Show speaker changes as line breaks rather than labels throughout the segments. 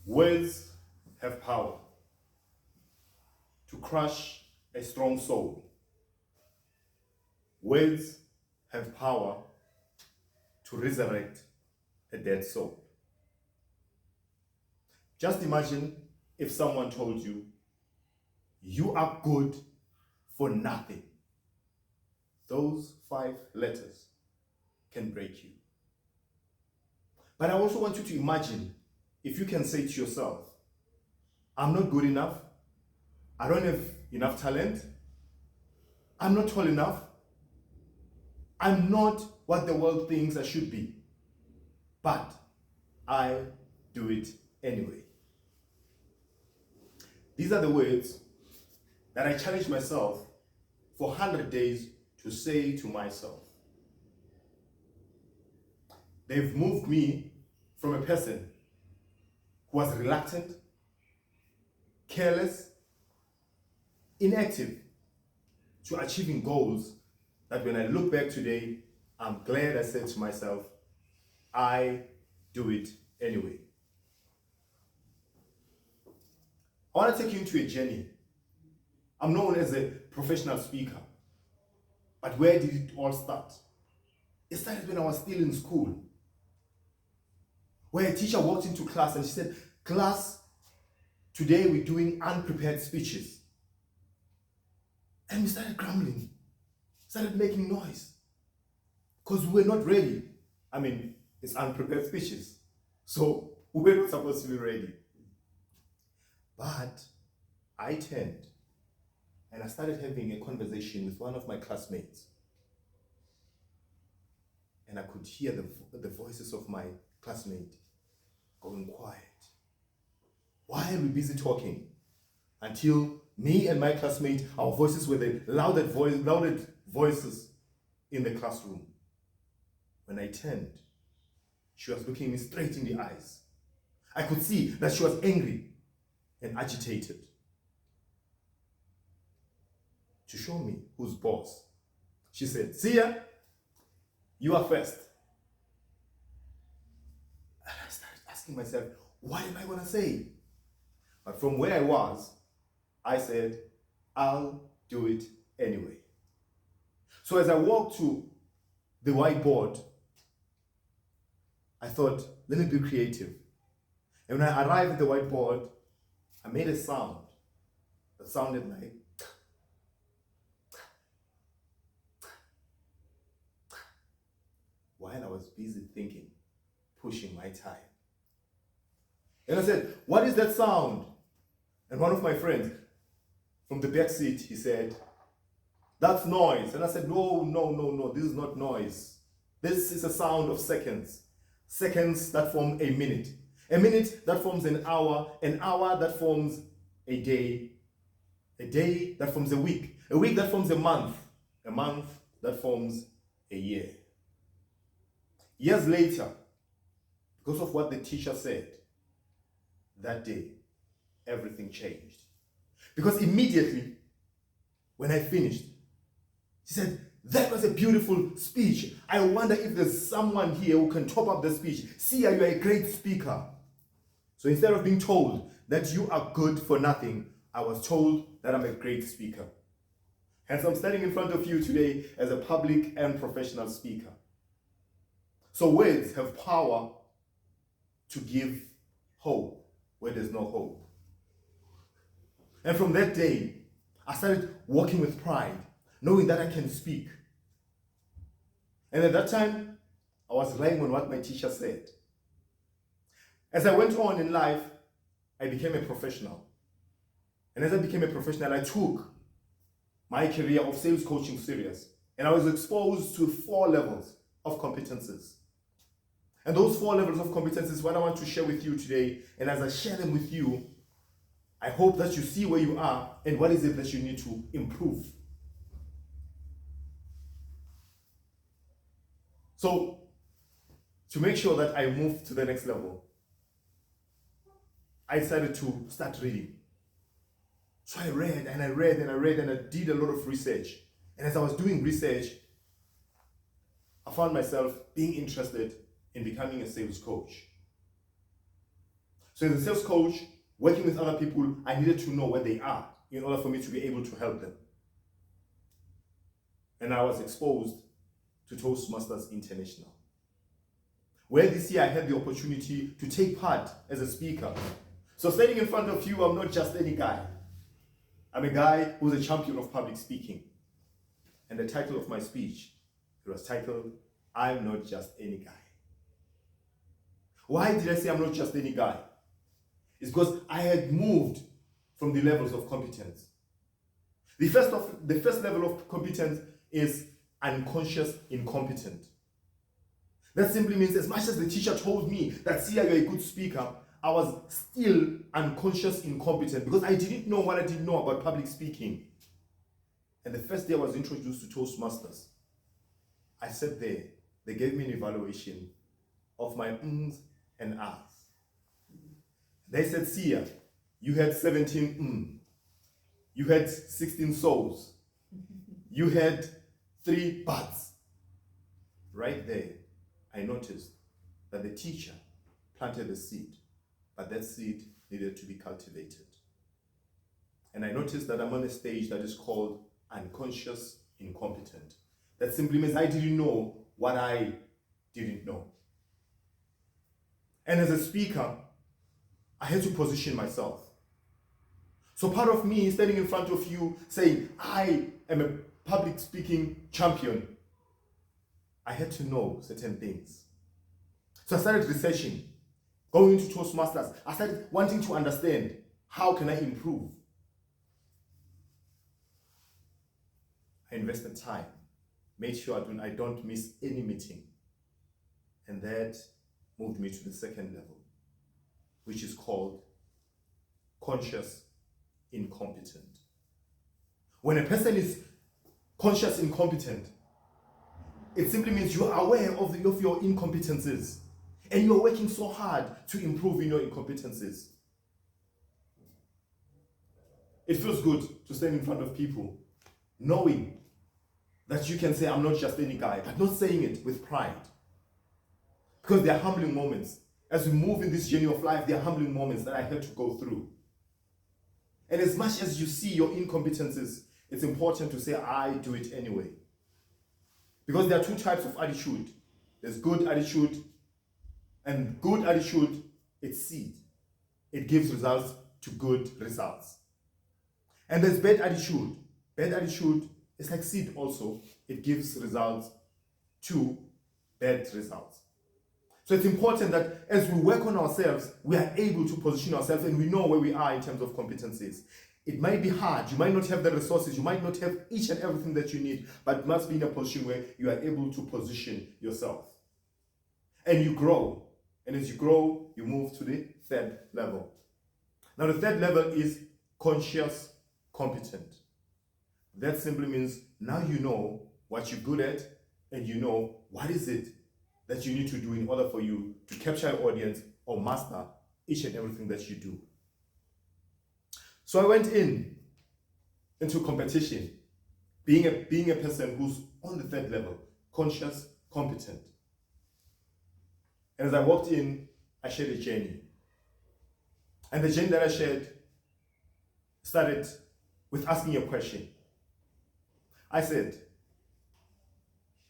Words have power to crush a strong soul. Words have power to resurrect a dead soul. Just imagine if someone told you, you are good for nothing. Those 5 letters can break you. But I also want you to imagine if you can say to yourself, I'm not good enough, I don't have enough talent, I'm not tall enough, I'm not what the world thinks I should be, but I do it anyway. These are the words that I challenge myself for 100 days to say to myself. They've moved me from a person who was reluctant, careless, inactive, to achieving goals that when I look back today, I'm glad I said to myself, I do it anyway. I want to take you into a journey. I'm known as a professional speaker, but where did it all start? It started when I was still in school, where a teacher walked into class and she said, class, today we're doing unprepared speeches. And we started grumbling, started making noise, because we were not ready. I mean, it's unprepared speeches, so we were not supposed to be ready. But I turned and I started having a conversation with one of my classmates. And I could hear the voices of my classmate going quiet. Why are we busy talking? Until me and my classmate, our voices were the loudest voices in the classroom. When I turned, she was looking me straight in the eyes. I could see that she was angry and agitated. To show me who's boss, she said, Sia, you are first. And I started asking myself, what am I going to say? But from where I was, I said, I'll do it anyway. So as I walked to the whiteboard, I thought, let me be creative. And when I arrived at the whiteboard, I made a sound that sounded like while I was busy thinking, pushing my time. And I said, what is that sound? And one of my friends from the back seat, he said, that's noise. And I said, no, this is not noise. This is a sound of seconds. Seconds that form a minute that forms an hour that forms a day that forms a week that forms a month that forms a year. Years later, because of what the teacher said, that day, everything changed. Because immediately, when I finished, she said, that was a beautiful speech. I wonder if there's someone here who can top up the speech. Sia, you are a great speaker. So instead of being told that you are good for nothing, I was told that I'm a great speaker. Hence, I'm standing in front of you today as a public and professional speaker. So words have power to give hope where there's no hope. And from that day, I started walking with pride, knowing that I can speak. And at that time, I was relying on what my teacher said. As I went on in life, I became a professional. And as I became a professional, I took my career of sales coaching serious. And I was exposed to 4 levels of competences. And those 4 levels of competences, what I want to share with you today. And as I share them with you, I hope that you see where you are and what is it that you need to improve. So, to make sure that I move to the next level, I decided to start reading. So I read and I read and I read and I did a lot of research. And as I was doing research, I found myself being interested in becoming a sales coach. So as a sales coach, working with other people, I needed to know where they are in order for me to be able to help them. And I was exposed to Toastmasters International, where this year I had the opportunity to take part as a speaker. So standing in front of you, I'm not just any guy. I'm a guy who's a champion of public speaking. And the title of my speech, it was titled, I'm Not Just Any Guy. Why did I say I'm not just any guy? It's because I had moved from the levels of competence. The first level of competence is unconscious incompetent. That simply means as much as the teacher told me that, Sia, you're a good speaker, I was still unconscious incompetent because I didn't know what I didn't know about public speaking. And the first day I was introduced to Toastmasters, I sat there. They gave me an evaluation of my ums and ahs. They said, Sia, you had 17 you had 16 souls, you had 3 buts. Right there, I noticed that the teacher planted a seed, but that seed needed to be cultivated. And I noticed that I'm on a stage that is called unconscious incompetent. That simply means I didn't know what I didn't know. And as a speaker, I had to position myself. So part of me standing in front of you saying, I am a public speaking champion, I had to know certain things. So I started researching, going into Toastmasters. I started wanting to understand, how can I improve? I invested time, made sure I don't miss any meeting. And that moved me to the second level, which is called conscious incompetent. When a person is conscious incompetent, it simply means you are aware of your incompetences and you're working so hard to improve in your incompetences. It feels good to stand in front of people knowing that you can say, I'm not just any guy, but not saying it with pride. Because there are humbling moments. As we move in this journey of life, there are humbling moments that I had to go through. And as much as you see your incompetences, it's important to say, I do it anyway. Because there are 2 types of attitude. There's good attitude, and good attitude, it's seed. It gives results to good results. And there's bad attitude. Bad attitude is like seed also. It gives results to bad results. So it's important that as we work on ourselves, we are able to position ourselves and we know where we are in terms of competencies. It might be hard. You might not have the resources. You might not have each and everything that you need, but it must be in a position where you are able to position yourself. And you grow. And as you grow, you move to the third level. Now the third level is conscious competent. That simply means now you know what you're good at and you know what is it that you need to do in order for you to capture your audience or master each and everything that you do. So I went into competition, being a person who's on the third level, conscious, competent. And as I walked in, I shared a journey. And the journey that I shared started with asking a question. I said,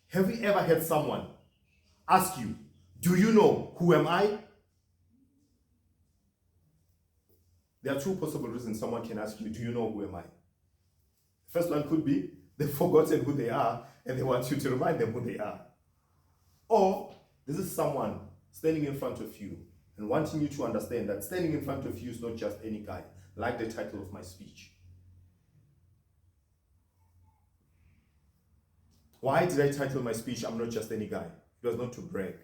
have you ever had someone ask you, do you know who am I? There are 2 possible reasons someone can ask you, do you know who am I? The first one could be they've forgotten who they are and they want you to remind them who they are. Or this is someone standing in front of you and wanting you to understand that standing in front of you is not just any guy, like the title of my speech. Why did I title my speech, I'm not just any guy? It was not to brag,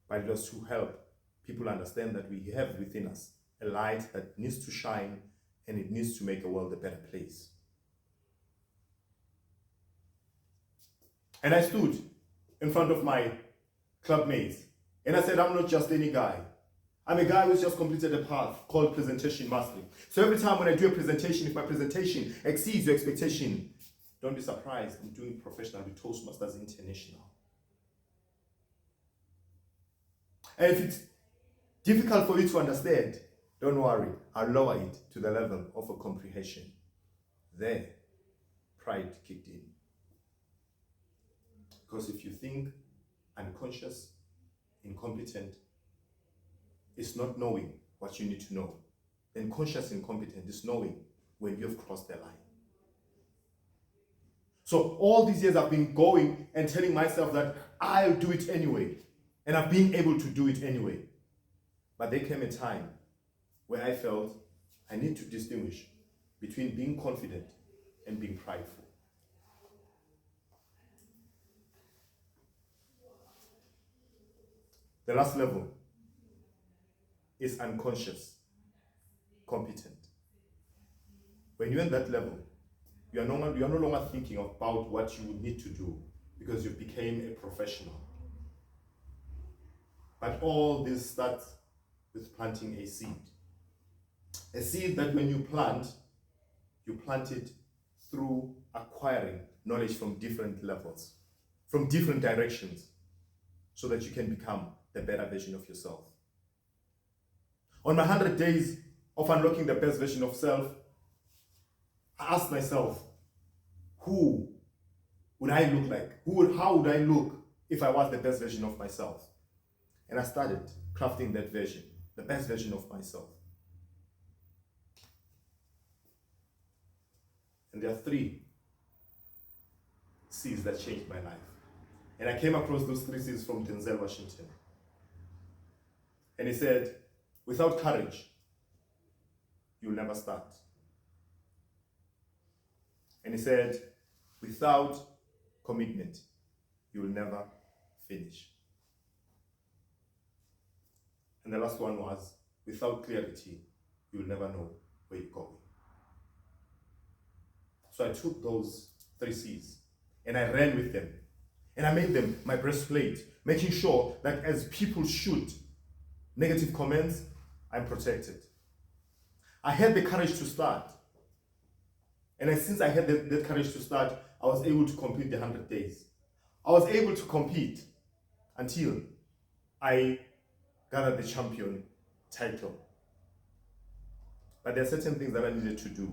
but it was to help people understand that we have within us a light that needs to shine and it needs to make the world a better place. And I stood in front of my club mates and I said, I'm not just any guy. I'm a guy who's just completed a path called presentation mastery. So every time when I do a presentation, if my presentation exceeds your expectation, don't be surprised, I'm doing professional with Toastmasters International. And difficult for you to understand, don't worry, I'll lower it to the level of a comprehension. There, pride kicked in. Because if you think unconscious, incompetent, is not knowing what you need to know, then conscious incompetent is knowing when you have crossed the line. So all these years I've been going and telling myself that I'll do it anyway. And I've been able to do it anyway. But there came a time where I felt I need to distinguish between being confident and being prideful. The last level is unconscious, competent. When you're at that level, you are no longer thinking about what you would need to do because you became a professional. But all this starts with planting a seed. A seed that when you plant it through acquiring knowledge from different levels, from different directions, so that you can become the better version of yourself. On my 100 days of unlocking the best version of self, I asked myself, who would I look like? How would I look if I was the best version of myself? And I started crafting that version, the best version of myself. And there are 3 C's that changed my life. And I came across those 3 C's from Denzel Washington. And he said, without courage, you'll never start. And he said, without commitment, you'll never finish. And the last one was, without clarity, you'll never know where you're going. So I took those 3 C's and I ran with them. And I made them my breastplate, making sure that as people shoot negative comments, I'm protected. I had the courage to start. And since I had that courage to start, I was able to complete the 100 days. I was able to compete until I gathered the champion title. But there are certain things that I needed to do.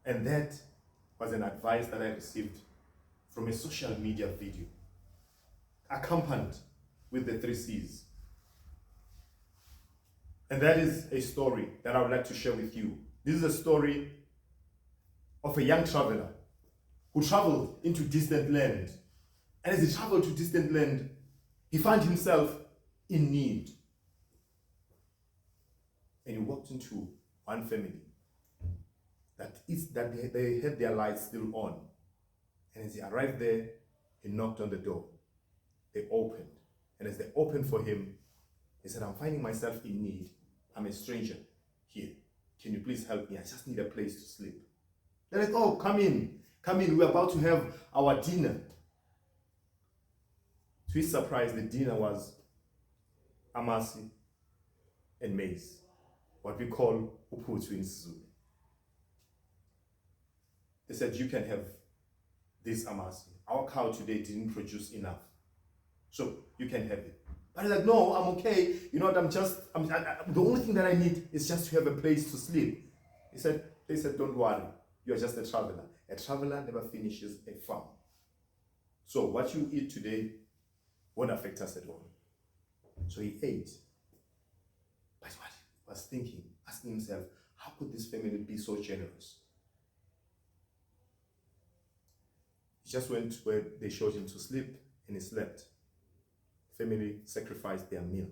And that was an advice that I received from a social media video, accompanied with the 3 C's. And that is a story that I would like to share with you. This is a story of a young traveler who traveled into distant land. And as he traveled to distant land, he found himself in need. And he walked into one family that they had their lights still on. And as he arrived there, he knocked on the door. They opened. And as they opened for him, he said, I'm finding myself in need. I'm a stranger here. Can you please help me? I just need a place to sleep. They're like, oh, come in. Come in. We're about to have our dinner. To his surprise, the dinner was amasi and maize, what we call uphuthu in Zulu. They said, you can have this amasi. Our cow today didn't produce enough, so you can have it. But he's like, no, I'm okay. You know what, the only thing that I need is just to have a place to sleep. They said, don't worry, you're just a traveler. A traveler never finishes a farm. So what you eat today won't affect us at all. So he ate. But what he was thinking, asking himself, how could this family be so generous? He just went where they showed him to sleep, and he slept. Family sacrificed their meal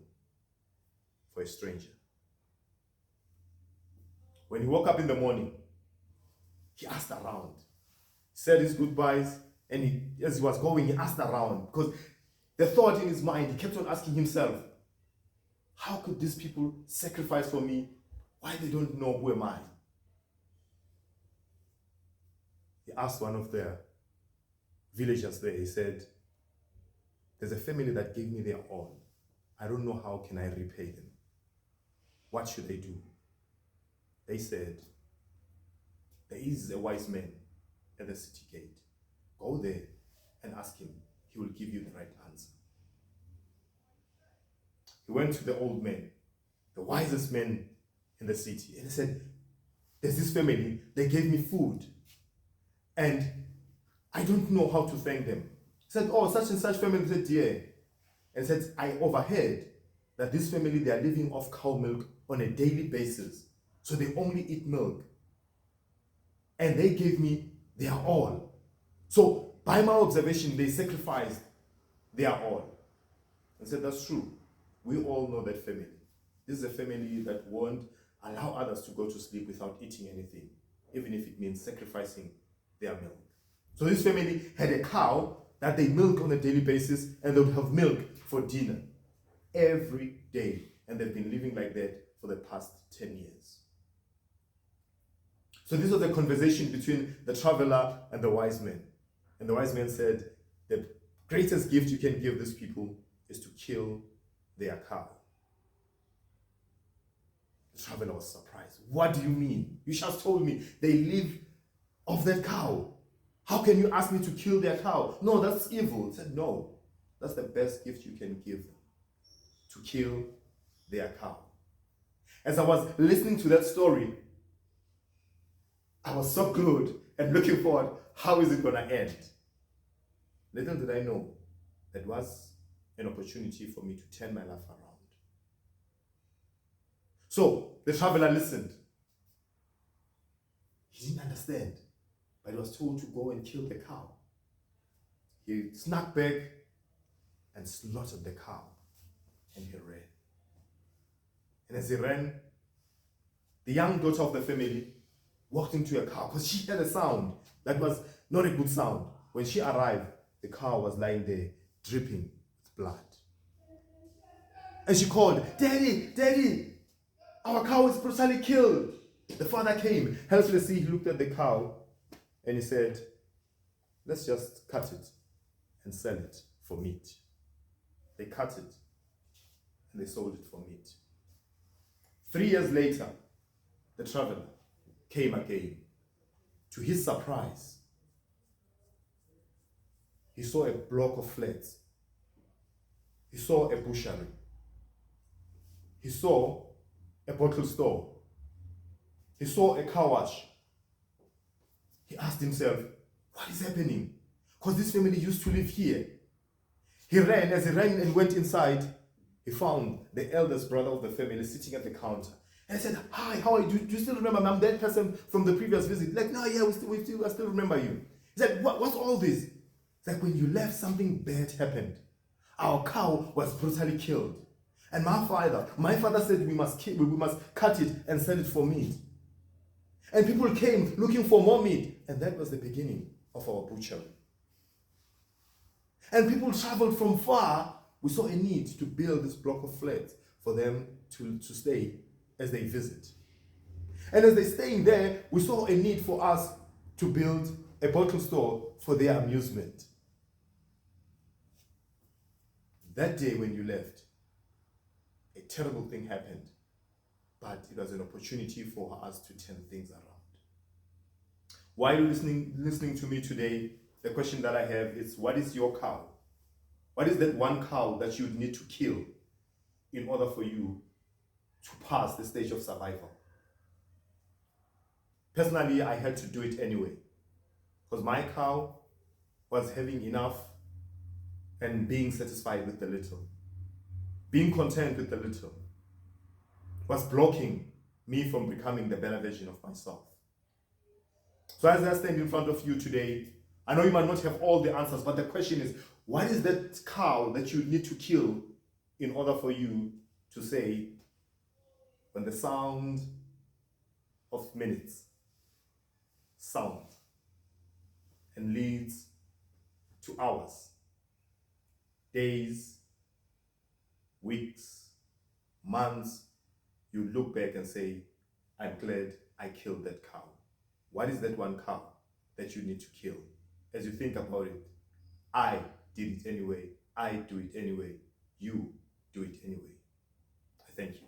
for a stranger. When he woke up in the morning, he asked around. He said his goodbyes, and as he was going, he asked around, because the thought in his mind, he kept on asking himself, how could these people sacrifice for me? Why they don't know who am I? He asked one of the villagers there, he said, there's a family that gave me their all. I don't know how can I repay them. What should I do? They said, there is a wise man at the city gate. Go there and ask him. He will give you the right answer. he went to the old man, the wisest man in the city, and he said, there's this family, they gave me food, and I don't know how to thank them. He said, oh, such and such family. He said, yeah. And said, I overheard that this family, they are living off cow milk on a daily basis. So they only eat milk. And they gave me their all. So by my observation, they sacrificed their all. I said, that's true. We all know that family. This is a family that won't allow others to go to sleep without eating anything, even if it means sacrificing their milk. So this family had a cow that they milk on a daily basis, and they would have milk for dinner every day. And they've been living like that for the past 10 years. So this was a conversation between the traveler and the wise man. And the wise man said, the greatest gift you can give these people is to kill their cow. The traveler was surprised. What do you mean? You just told me they live off that cow. How can you ask me to kill their cow? No, that's evil. He said, no, that's the best gift you can give them, to kill their cow. As I was listening to that story, I was so good and looking forward, how is it going to end? Little did I know that was an opportunity for me to turn my life around. So the traveler listened. He didn't understand, but he was told to go and kill the cow. He snuck back and slaughtered the cow, and he ran. And as he ran, the young daughter of the family walked into a cow because she heard a sound that was not a good sound. When she arrived, the cow was lying there, dripping with blood. And she called, Daddy, Daddy, our cow is brutally killed. The father came. Helplessly, he looked at the cow and he said, let's just cut it and sell it for meat. They cut it and they sold it for meat. 3 years later, the traveler came again. To his surprise, he saw a block of flats. He saw a butchery. He saw a bottle store. He saw a car wash. He asked himself, what is happening? Because this family used to live here. He ran. As he ran and went inside, he found the eldest brother of the family sitting at the counter. And I said, hi, how are you? Do you still remember me? I'm that person from the previous visit. Like, no, yeah, I still remember you. He said, what's all this? It's like, when you left, something bad happened. Our cow was brutally killed. And my father said we must cut it and sell it for meat. And people came looking for more meat. And that was the beginning of our butchery. And people traveled from far. We saw a need to build this block of flats for them to stay as they visit. And as they're staying there, we saw a need for us to build a bottle store for their amusement. That day when you left, a terrible thing happened, but it was an opportunity for us to turn things around. While you're listening to me today, the question that I have is, what is your cow? What is that one cow that you would need to kill in order for you to pass the stage of survival? Personally, I had to do it anyway, because my cow was having enough and being satisfied with the little. Being content with the little was blocking me from becoming the better version of myself. So as I stand in front of you today, I know you might not have all the answers, but the question is, what is that cow that you need to kill in order for you to say, when the sound of minutes sound and leads to hours, days, weeks, months, you look back and say, I'm glad I killed that cow. What is that one cow that you need to kill? As you think about it, I did it anyway. I do it anyway. You do it anyway. I thank you.